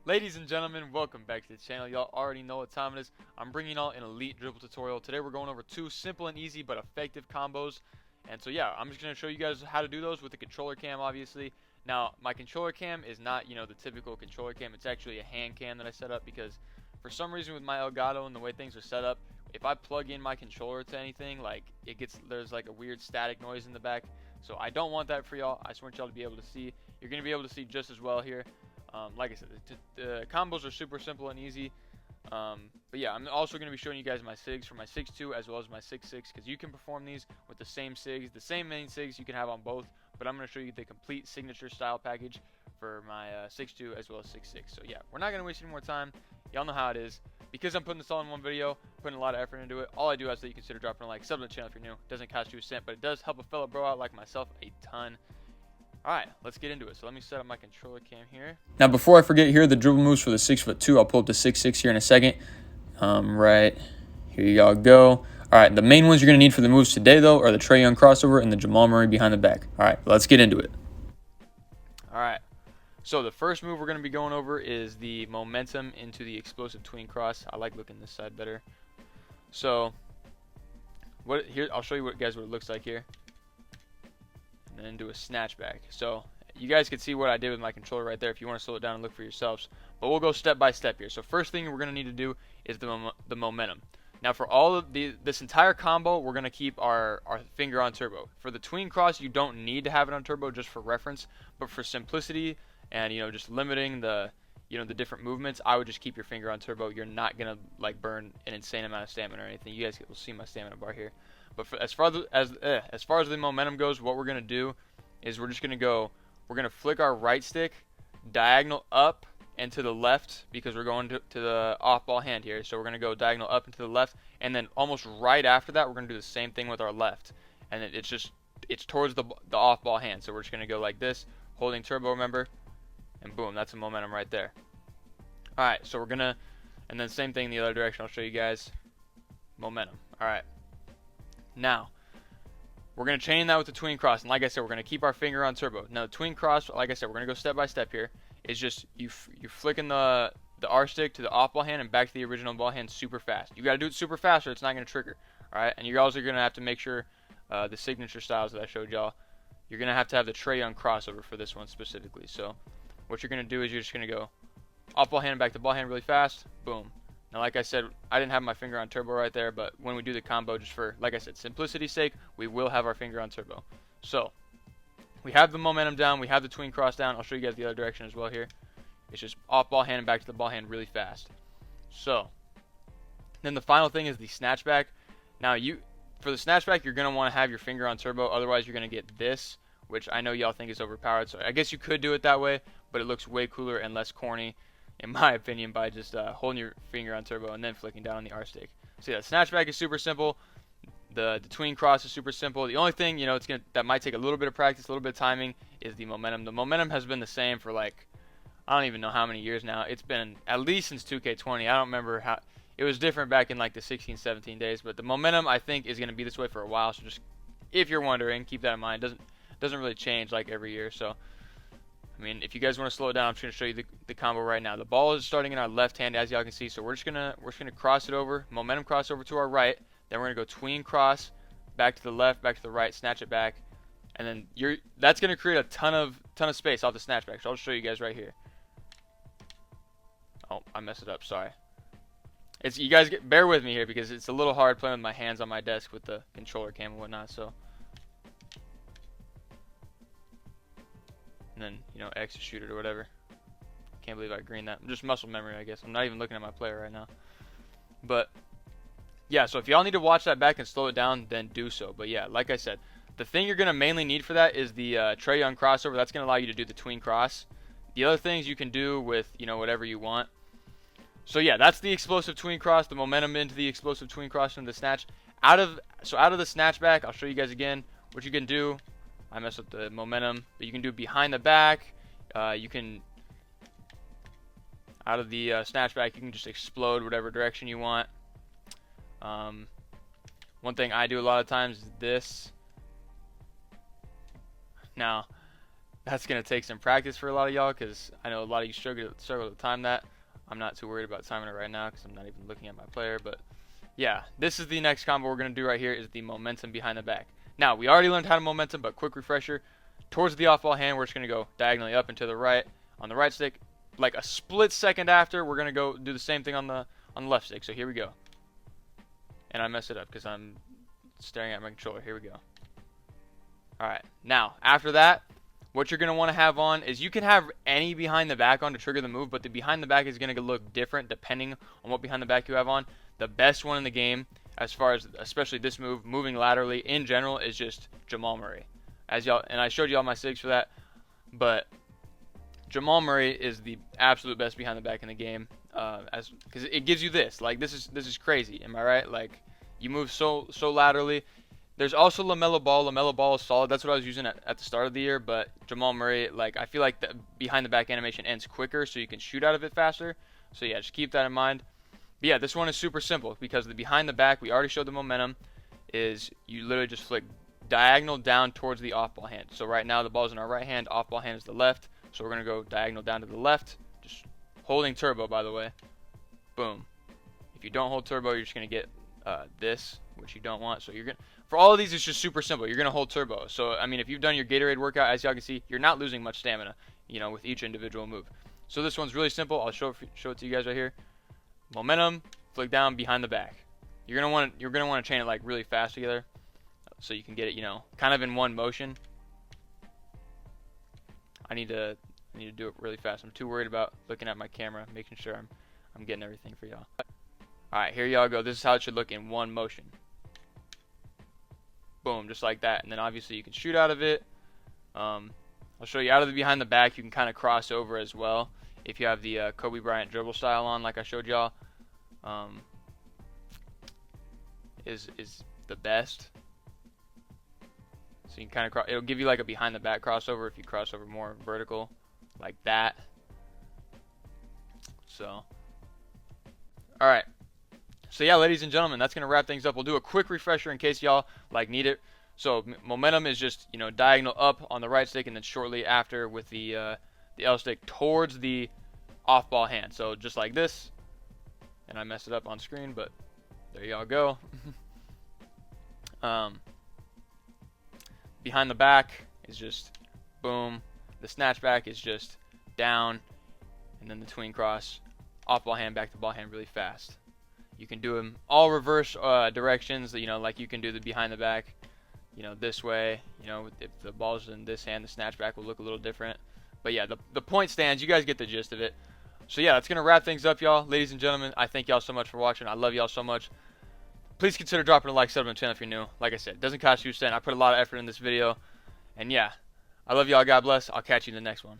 Ladies and gentlemen, welcome back to the channel. Y'all already know what time it is. I'm bringing y'all an elite dribble tutorial. Today we're going over two simple and easy but effective combos. And so yeah, I'm just going to show you guys how to do those with the controller cam, obviously. Now, my controller cam is not, the typical controller cam. It's actually a hand cam that I set up because for some reason with my Elgato and the way things are set up, if I plug in my controller to anything, there's like a weird static noise in the back. So I don't want that for y'all. I just want y'all to be able to see. You're going to be able to see just as well here. Like I said, the combos are super simple and easy. But yeah, I'm also going to be showing you guys my SIGs for my 6.2 as well as my 6.6 because you can perform these with the same SIGs, the same main SIGs you can have on both. But I'm going to show you the complete signature style package for my 6.2 as well as 6.6. So yeah, we're not going to waste any more time. Y'all know how it is. Because I'm putting this all in one video, putting a lot of effort into it, all I do is that you consider dropping a like, sub to the channel if you're new. It doesn't cost you a cent, but it does help a fellow bro out like myself a ton. Alright, let's get into it. So let me set up my controller cam here. Now before I forget, here are the dribble moves for the 6'2". I'll pull up the 6'6" here in a second. Right, here y'all go. Alright, the main ones you're going to need for the moves today though are the Trae Young crossover and the Jamal Murray behind the back. Alright, let's get into it. Alright, so the first move we're going to be going over is the momentum into the explosive tween cross. I like looking this side better. So, here I'll show you what it looks like here. And then do a snatch back. So you guys can see what I did with my controller right there if you want to slow it down and look for yourselves. But we'll go step by step here. So first thing we're going to need to do is the momentum. Now for all of this entire combo, we're going to keep our finger on turbo. For the tween cross, you don't need to have it on turbo just for reference. But for simplicity and just limiting the the different movements, I would just keep your finger on turbo. You're not going to like burn an insane amount of stamina or anything. You guys will see my stamina bar here. But as far as the momentum goes, what we're going to do is we're going to flick our right stick diagonal up and to the left because we're going to the off-ball hand here. So we're going to go diagonal up and to the left, and then almost right after that, we're going to do the same thing with our left. And it's towards the off-ball hand. So we're just going to go like this, holding turbo, remember, and boom, that's a momentum right there. All right, so and then same thing in the other direction. I'll show you guys momentum. All right. Now, we're going to chain that with the tween cross, and like I said, we're going to keep our finger on turbo. Now, the tween cross, like I said, we're going to go step by step here. It's just you're flicking the R stick to the off ball hand and back to the original ball hand super fast. You got to do it super fast or it's not going to trigger. All right, and you're also going to have to make sure the signature styles that I showed y'all, you're going to have the Trae Young crossover for this one specifically. So, what you're going to do is you're just going to go off ball hand and back to ball hand really fast. Boom. Now, like I said, I didn't have my finger on turbo right there, but when we do the combo, just for, like I said, simplicity's sake, we will have our finger on turbo. So, we have the momentum down, we have the tween cross down. I'll show you guys the other direction as well here. It's just off ball hand and back to the ball hand really fast. So, then the final thing is the snatch back. Now, for the snatch back, you're going to want to have your finger on turbo, otherwise you're going to get this, which I know y'all think is overpowered. So, I guess you could do it that way, but it looks way cooler and less corny, in my opinion, by just holding your finger on turbo and then flicking down on the R stick. So yeah, snatchback is super simple. The tween cross is super simple. The only thing that might take a little bit of practice, a little bit of timing, is the momentum. The momentum has been the same for I don't even know how many years now. It's been at least since 2K20. I don't remember how it was different back in the 16, 17 days. But the momentum I think is going to be this way for a while. So just if you're wondering, keep that in mind. It doesn't really change every year. So. I mean, if you guys want to slow it down, I'm just going to show you the combo right now. The ball is starting in our left hand, as y'all can see. So we're just gonna cross it over, momentum cross over to our right. Then we're gonna go tween cross, back to the left, back to the right, snatch it back, and then that's gonna create a ton of space off the snatch back. So I'll just show you guys right here. Oh, I messed it up. Sorry. You guys bear with me here because it's a little hard playing with my hands on my desk with the controller cam and whatnot. So. And then, X to shoot it or whatever. Can't believe I greened that. Just muscle memory, I guess. I'm not even looking at my player right now. But, yeah, so if y'all need to watch that back and slow it down, then do so. But, yeah, like I said, the thing you're going to mainly need for that is the Trae Young crossover. That's going to allow you to do the tween cross. The other things you can do with, whatever you want. So, yeah, that's the explosive tween cross, the momentum into the explosive tween cross and the snatch. Out of the snatch back, I'll show you guys again what you can do. I messed up the momentum, but you can do behind the back. You can, out of the snatch back, you can just explode whatever direction you want. One thing I do a lot of times is this. Now, That's going to take some practice for a lot of y'all, because I know a lot of you struggle to time that. I'm not too worried about timing it right now because I'm not even looking at my player. But yeah, this is the next combo we're going to do right here, is the momentum behind the back. Now, we already learned how to momentum, but quick refresher. Towards the off-ball hand, we're just going to go diagonally up and to the right on the right stick. Like a split second after, we're going to go do the same thing on the left stick. So here we go. And I messed it up because I'm staring at my controller. Here we go. Alright, now, after that, what you're going to want to have on is, you can have any behind the back on to trigger the move, but the behind the back is going to look different depending on what behind the back you have on. The best one in the game, as far as especially this move, moving laterally in general, is just Jamal Murray. As y'all, and I showed y'all my sigs for that, but Jamal Murray is the absolute best behind the back in the game, because it gives you this. Like, this is crazy. Am I right? Like, you move so laterally. There's also LaMelo Ball. LaMelo Ball is solid. That's what I was using at the start of the year. But Jamal Murray, like, I feel like the behind the back animation ends quicker, so you can shoot out of it faster. So yeah, just keep that in mind. But yeah, this one is super simple, because the behind the back, we already showed the momentum, is you literally just flick diagonal down towards the off ball hand. So right now the ball's in our right hand, off ball hand is the left. So we're gonna go diagonal down to the left, just holding turbo, by the way. Boom. If you don't hold turbo, you're just gonna get this, which you don't want. So you're gonna, for all of these, it's just super simple. You're gonna hold turbo. So I mean, if you've done your Gatorade workout, as y'all can see, you're not losing much stamina, you know, with each individual move. So this one's really simple. I'll show it to you guys right here. Momentum, flick down behind the back. You're gonna want to chain it like really fast together, so you can get it, you know, kind of in one motion. I need to do it really fast. I'm too worried about looking at my camera, making sure I'm getting everything for y'all. Alright, here y'all go. This is how it should look in one motion. Boom, just like that. And then obviously you can shoot out of it. I'll show you out of the behind the back. You can kind of cross over as well if you have the Kobe Bryant dribble style on, like I showed y'all. Is the best. So you can kind of it'll give you like a behind the back crossover if you cross over more vertical, like that. So, all right. So yeah, ladies and gentlemen, that's gonna wrap things up. We'll do a quick refresher in case y'all like need it. So momentum is just, you know, diagonal up on the right stick, and then shortly after with the L stick towards the off ball hand. So just like this. And I messed it up on screen, but there y'all go. Behind the back is just boom. The snatch back is just down, and then the tween cross, off ball hand, back to ball hand really fast. You can do them all reverse directions. You know, like you can do the behind the back, you know, this way. You know, if the ball's in this hand, the snatch back will look a little different. But yeah, the point stands. You guys get the gist of it. So yeah, that's going to wrap things up, y'all. Ladies and gentlemen, I thank y'all so much for watching. I love y'all so much. Please consider dropping a like, sub on the channel if you're new. Like I said, it doesn't cost you a cent. I put a lot of effort in this video. And yeah, I love y'all. God bless. I'll catch you in the next one.